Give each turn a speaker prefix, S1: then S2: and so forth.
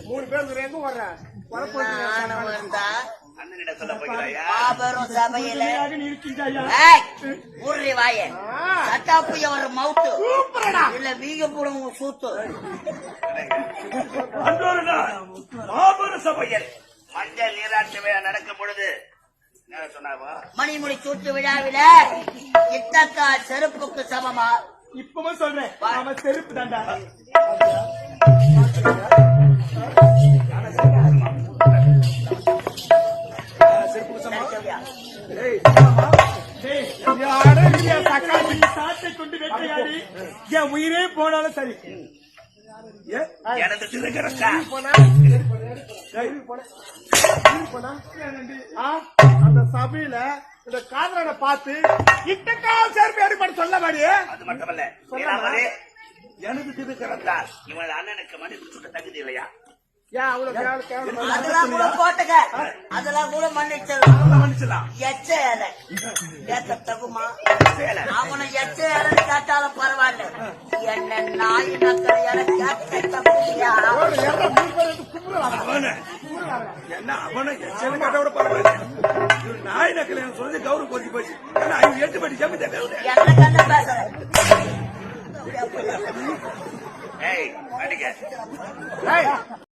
S1: 3 பேர் எங்க வர்ற
S2: அண்ணனிடம் சொல்ல போகிறாயா?
S3: மாபெரும் சபையில ஊர்றி வாய சட்டாப்புய ஒரு மவுத்து இல்ல வீக போடும் சூத்து.
S2: மாபெரும் சபையில் மஞ்சள் நீராட்டு விழா நடக்கும் பொழுது சொன்னாவா?
S3: மணிமுடி சூட்டு விழாவில இத்தக்கா செருப்புக்கு சமமா?
S1: இப்பவும் சொல்றேன் அவன் செருப்பு தாண்டா. சாட்டை கொண்டு வேட்டையாடி என் உயிரே போனாலும் சரி.
S2: எனது திருக்கரத்தா
S1: அந்த சபையில இந்த காதலனை பார்த்து இட்டக்கா சேர்ப்பு ஏற்பாடு சொல்ல மாடியே.
S2: அது மட்டுமல்ல, எனது திருக்கரத்தால் இவன் அண்ணனுக்கு மன்னிப்பு சொல்ல தகுதி இல்லையா?
S3: அதெல்லாம் கூட போட்டுக்க, அதெல்லாம் கூட மன்னிச்சிடலாம். எச்ச ஏழை கேட்க தகுமா? அவனை எச்ச ஏழைன்னு கேட்டாலும் பரவாயில்ல, என்ன நாய் நக்கரை ஏழை கேட்க தகுதியா?
S2: என்ன அவனை எச்சரிக்கையோட பரவாயில்ல, நாய் நக்கலை சொல்லி கௌரவம் போச்சு போச்சு. 8 படி ஜமி
S3: என்ன கண்ண பேசுற?